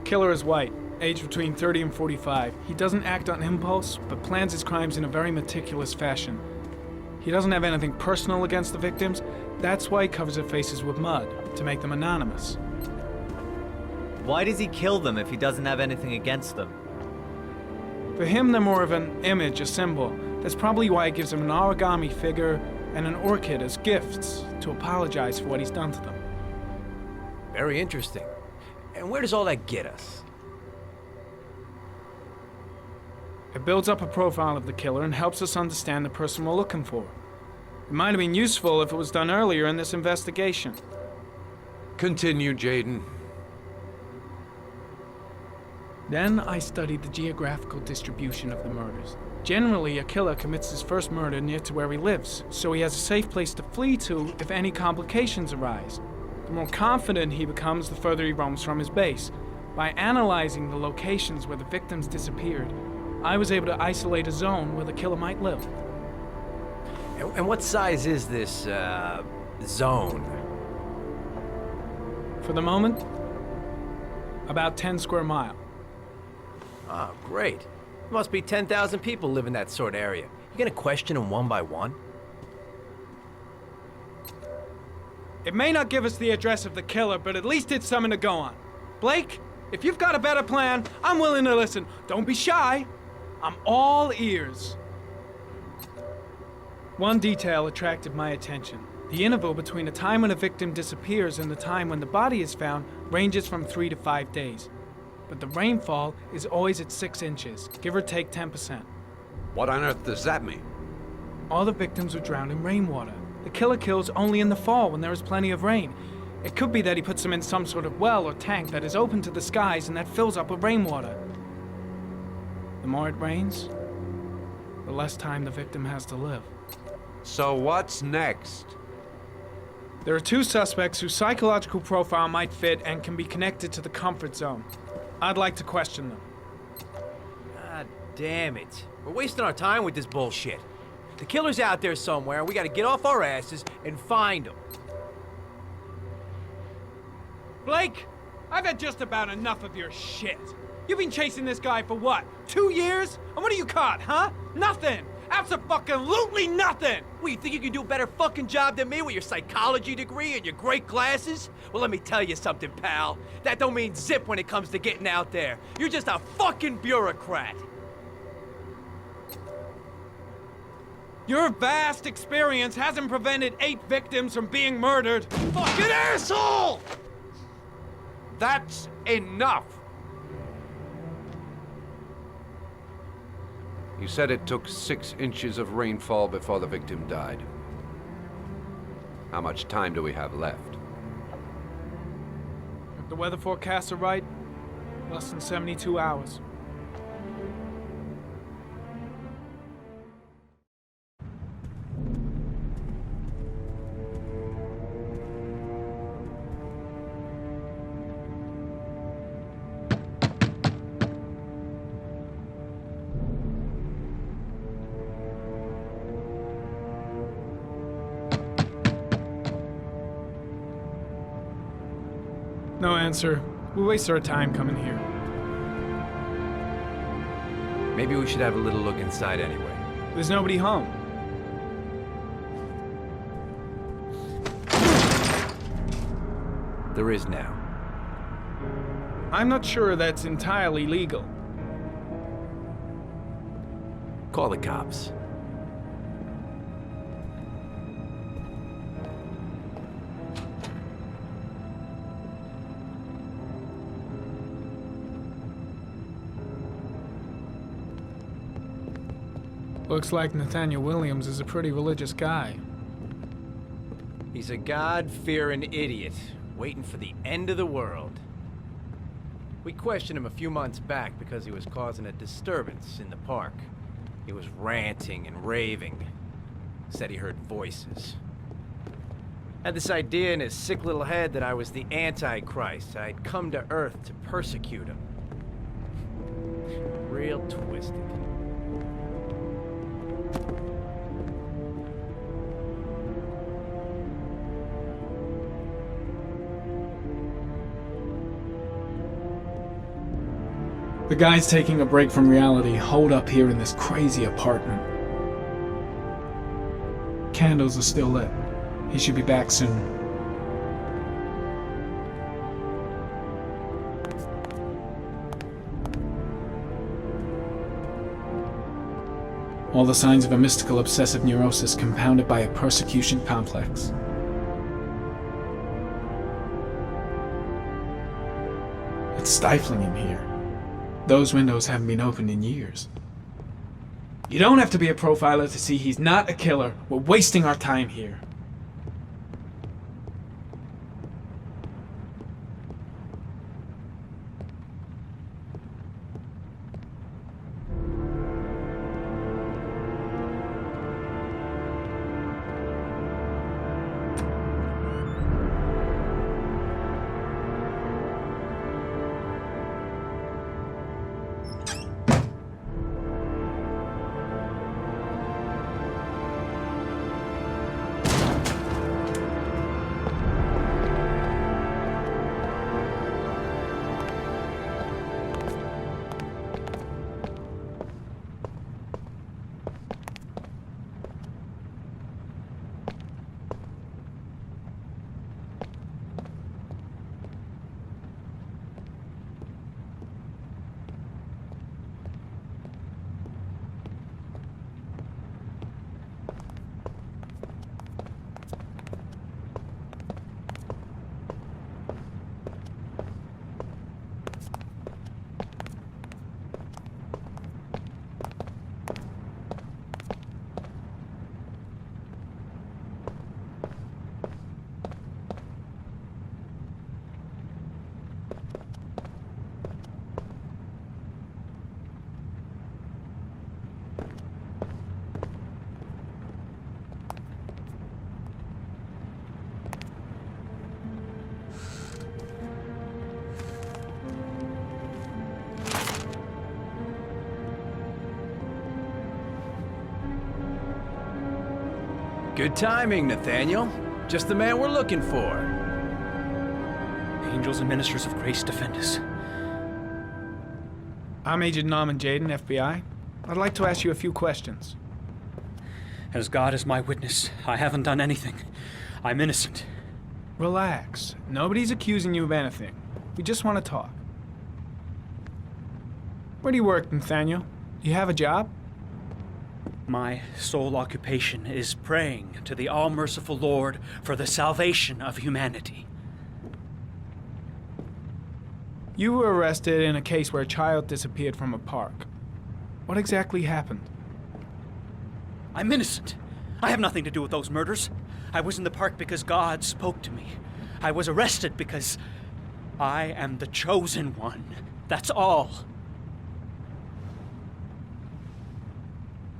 Killer is white, aged between 30 and 45. He doesn't act on impulse, but plans his crimes in a very meticulous fashion. He doesn't have anything personal against the victims. That's why he covers their faces with mud, to make them anonymous. Why does he kill them if he doesn't have anything against them? For him, they're more of an image, a symbol. That's probably why he gives them an origami figure and an orchid as gifts to apologize for what he's done to them. Very interesting. And where does all that get us? It builds up a profile of the killer and helps us understand the person we're looking for. It might have been useful if it was done earlier in this investigation. Continue, Jaden. Then I studied the geographical distribution of the murders. Generally, a killer commits his first murder near to where he lives, so he has a safe place to flee to if any complications arise. The more confident he becomes, the further he roams from his base. By analyzing the locations where the victims disappeared, I was able to isolate a zone where the killer might live. And what size is this, zone? For the moment, about 10 square miles. Ah, great. Must be 10,000 people live in that sort of area. You gonna question them one by one? It may not give us the address of the killer, but at least it's something to go on. Blake, if you've got a better plan, I'm willing to listen. Don't be shy. I'm all ears. One detail attracted my attention. The interval between the time when a victim disappears and the time when the body is found ranges from 3 to 5 days. But the rainfall is always at 6 inches, give or take 10%. What on earth does that mean? All the victims were drowned in rainwater. The killer kills only in the fall when there is plenty of rain. It could be that he puts them in some sort of well or tank that is open to the skies and that fills up with rainwater. The more it rains, the less time the victim has to live. So what's next? There are 2 suspects whose psychological profile might fit and can be connected to the comfort zone. I'd like to question them. God damn it. We're wasting our time with this bullshit. The killer's out there somewhere, and we gotta get off our asses and find him. Blake, I've had just about enough of your shit. You've been chasing this guy for what, 2 years? And what are you caught, huh? Nothing! Abso-fucking-lutely nothing! Well, you think you can do a better fucking job than me with your psychology degree and your great glasses? Well, let me tell you something, pal. That don't mean zip when it comes to getting out there. You're just a fucking bureaucrat. Your vast experience hasn't prevented 8 victims from being murdered. Fucking asshole! That's enough! You said it took 6 inches of rainfall before the victim died. How much time do we have left? If the weather forecasts are right, less than 72 hours. No answer. We waste our time coming here. Maybe we should have a little look inside anyway. There's nobody home. There is now. I'm not sure that's entirely legal. Call the cops. Looks like Nathaniel Williams is a pretty religious guy. He's a God-fearing idiot, waiting for the end of the world. We questioned him a few months back because he was causing a disturbance in the park. He was ranting and raving. Said he heard voices. Had this idea in his sick little head that I was the Antichrist. I'd come to Earth to persecute him. Real twisted. The guy's taking a break from reality, holed up here in this crazy apartment. Candles are still lit. He should be back soon. All the signs of a mystical obsessive neurosis compounded by a persecution complex. It's stifling in here. Those windows haven't been opened in years. You don't have to be a profiler to see he's not a killer. We're wasting our time here. Good timing, Nathaniel. Just the man we're looking for. Angels and ministers of grace defend us. I'm Agent Norman Jaden, FBI. I'd like to ask you a few questions. As God is my witness, I haven't done anything. I'm innocent. Relax. Nobody's accusing you of anything. We just want to talk. Where do you work, Nathaniel? Do you have a job? My sole occupation is praying to the all-merciful Lord for the salvation of humanity. You were arrested in a case where a child disappeared from a park. What exactly happened? I'm innocent. I have nothing to do with those murders. I was in the park because God spoke to me. I was arrested because I am the chosen one. That's all.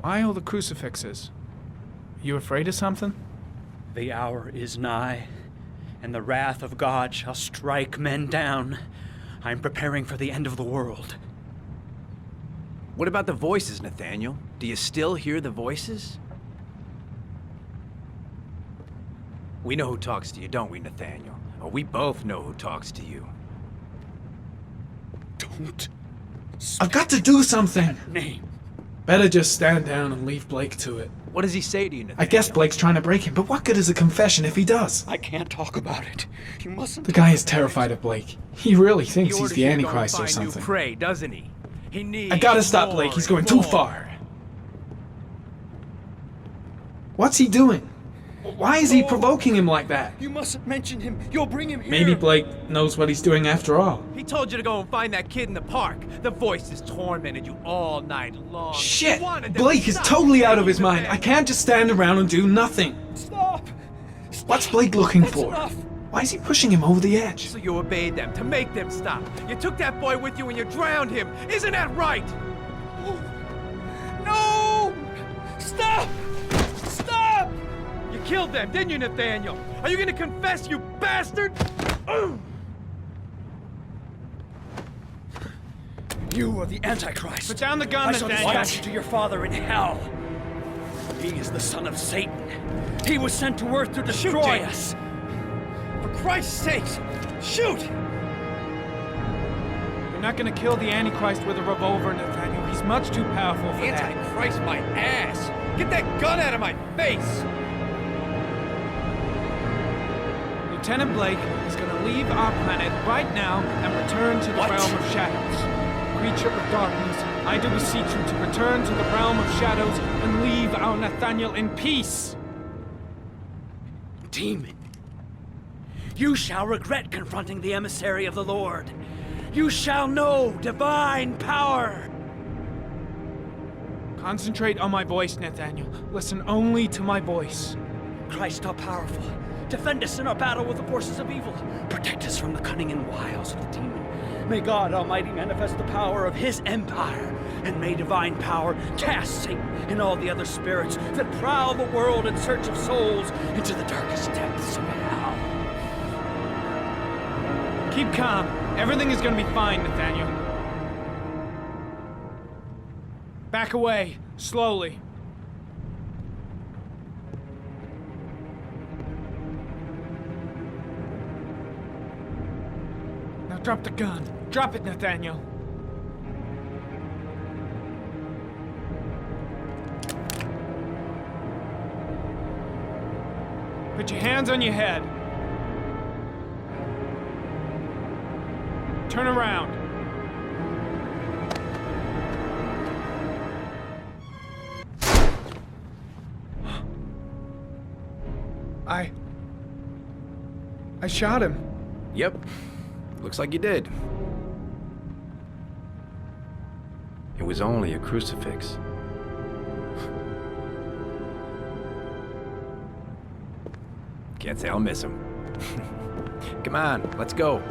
Why all the crucifixes? You afraid of something? The hour is nigh, and the wrath of God shall strike men down. I'm preparing for the end of the world. What about the voices, Nathaniel? Do you still hear the voices? We know who talks to you, don't we, Nathaniel? Or we both know who talks to you. Don't I've got to do something! name. Better just stand down and leave Blake to it. What does he say to you, Nathaniel? I guess Blake's trying to break him, but what good is a confession if he does? I can't talk about it. You mustn't. The guy is terrified of Blake. He really thinks He he's orders the you to go Antichrist and or find something. New prey, doesn't he? He needs I gotta stop more Blake, he's and going too more. far. What's he doing? Why is he provoking him like that? You mustn't mention him. You'll bring him here. Maybe Blake knows what he's doing after all. He told you to go and find that kid in the park. The voices tormented you all night long. Shit! You wanted them Blake to is stop totally out of his Nathaniel. mind. I can't just stand around and do nothing. Stop. What's Blake looking That's for? enough. Why is he pushing him over the edge? So you obeyed them to make them stop. You took that boy with you and you drowned him. Isn't that right? No! Stop! Stop! You killed them, didn't you, Nathaniel? Are you gonna confess, you bastard? You are the Antichrist. Put down the gun, I shall Nathaniel. dispatch you to your father in hell. He is the son of Satan. He was sent to earth to destroy Jake. us. For Christ's sakes, shoot! You're not gonna kill the Antichrist with a revolver, Nathaniel. He's much too powerful for that. Antichrist my ass! Get that gun out of my face! Lieutenant Blake is gonna leave our planet right now and return to the realm of shadows. Creature of darkness, I do beseech you to return to the realm of shadows and leave our Nathaniel in peace. Demon, you shall regret confronting the emissary of the Lord. You shall know divine power. Concentrate on my voice, Nathaniel. Listen only to my voice. Christ all powerful, defend us in our battle with the forces of evil. Protect us from the cunning and wiles of the demon. May God Almighty manifest the power of His empire, and may divine power cast Satan and all the other spirits that prowl the world in search of souls into the darkest depths of hell. Keep calm. Everything is gonna be fine, Nathaniel. Back away, slowly. Now drop the gun. Drop it, Nathaniel. Put your hands on your head. Turn around. I shot him. Yep. Looks like you did. It was only a crucifix. Can't say I'll miss him. Come on, let's go.